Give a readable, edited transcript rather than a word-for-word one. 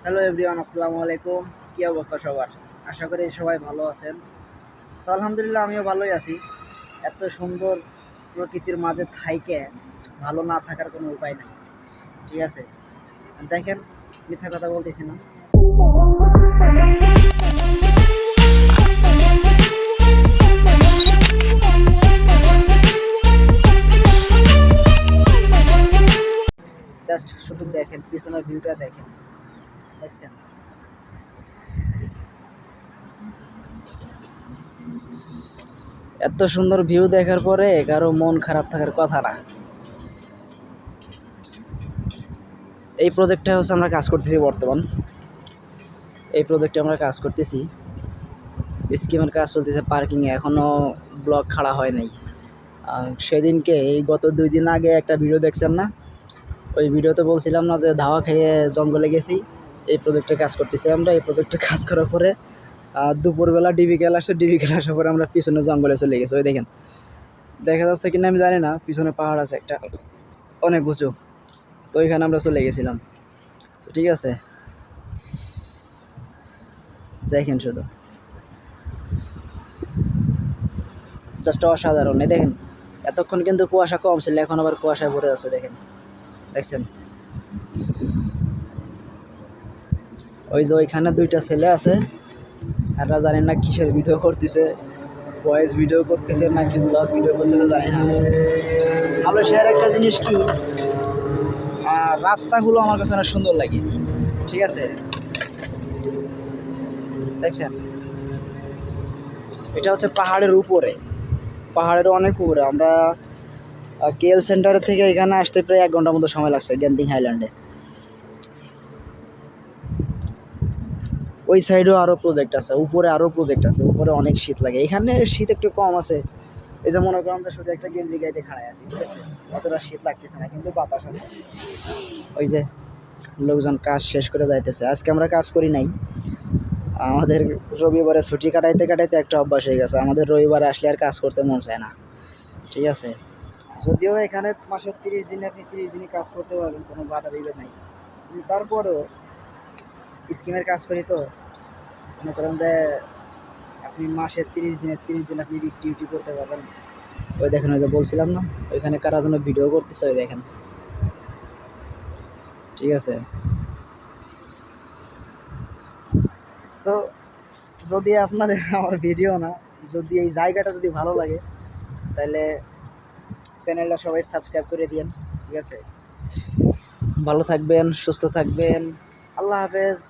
Hello everyone, আসসালামু আলাইকুম। কী অবস্থা সবার? আশা করি সবাই ভালো আছেন। সো আলহামদুলিল্লাহ, আমিও ভালোই আছি। এত সুন্দর প্রকৃতির মাঝে থাইকে ভালো না থাকার কোনো উপায় নাই। ঠিক আছে, দেখেন, মিথ্যা কথা বলতেছি না। জাস্ট শুধু দেখেন, পিছনের ভিউটা দেখেন, দেখছেন? এত সুন্দর ভিউ দেখার পরে কারো মন খারাপ থাকার কথা না। এই প্রজেক্টটা হচ্ছে আমরা কাজ করতেছি বর্তমান। এই প্রজেক্টে আমরা কাজ করতেছি, স্কিমের কাজ চলতেছে পার্কিংয়ে, এখনও ব্লক খাড়া হয় নাই। সেদিনকে এই গত 2 দিন আগে একটা ভিডিও দেখছেন না? ওই ভিডিওতে বলছিলাম না যে ধাওয়া খেয়ে জঙ্গলে গেছি। এই প্রজেক্টে কাজ করতেছি আমরা। এই প্রজেক্টে কাজ করার পরে দুপুরবেলা ডিবিকেল আসে, ডিবিকেল আসার পরে আমরা পিছনে জঙ্গলে চলে গেছি। ওই দেখেন, দেখা যাচ্ছে কিনা আমি জানি না, পিছনে পাহাড় আছে একটা অনেক উঁচু, তো ওইখানে আমরা চলে গেছিলাম। তো ঠিক আছে, দেখেন শুধু, জাস্ট অসাধারণ। দেখেন, এতক্ষণ কিন্তু কুয়াশা কম ছিল, এখন আবার কুয়াশায় ভরে আছে। দেখেন, দেখছেন? ওই যে ওইখানে 2টা ছেলে আছে, এরা জানেন না কিসের ভিডিও করতেছে, ভয়েস ভিডিও করতেছে নাকি ব্লগ ভিডিও করতেছে জানি না। মালয়েশিয়ার একটা জিনিস কি, রাস্তাগুলো আমার কাছে অনেক সুন্দর লাগে। ঠিক আছে, দেখছেন? এটা হচ্ছে পাহাড়ের উপরে, পাহাড়ের অনেক উপরে। আমরা কেএল সেন্টার থেকে এখানে আসতে প্রায় 1 ঘন্টার মতো সময় লাগছে গ্যান্দিং হাইল্যান্ডে। ওই সাইডেও আরও প্রজেক্ট আছে, উপরে আরও প্রজেক্ট আছে। উপরে অনেক শীত লাগে, এখানে শীত একটু কম আছে। এই যে মনে করেন যে শুধু একটা গেঞ্জি গাইতে খাড়ায় আছি, ঠিক আছে, অতটা শীত লাগতেছে না, কিন্তু বাতাস আছে। ওই যে লোকজন কাজ শেষ করে যাইতেছে। আজকে আমরা কাজ করি নাই, আমাদের রবিবারে ছুটি কাটাইতে কাটাইতে একটা অভ্যাস হয়ে গেছে, আমাদের রবিবারে আসলে আর কাজ করতে মন চায় না। ঠিক আছে, যদিও এখানে মাসে 30 দিনে আপনি 30 দিনই কাজ করতে পারবেন, কোনো বাধা বিঘ্ন নাই, কিন্তু তারপরেও স্কিমের কাজ করি তো, মনে করেন যে আপনি মাসে 30 দিনে 30 দিন আপনি ডিউটি করতে পারবেন। ওই দেখেন, ওই যে বলছিলাম না, ওইখানে কারা যেন ভিডিও করতেছে, ওই দেখেন। ঠিক আছে, সো যদি আপনাদের আমার ভিডিও না, যদি এই জায়গাটা যদি ভালো লাগে, তাহলে চ্যানেলটা সবাই সাবস্ক্রাইব করে দিন। ঠিক আছে, ভালো থাকবেন, সুস্থ থাকবেন, আল্লাহ হাফেজ।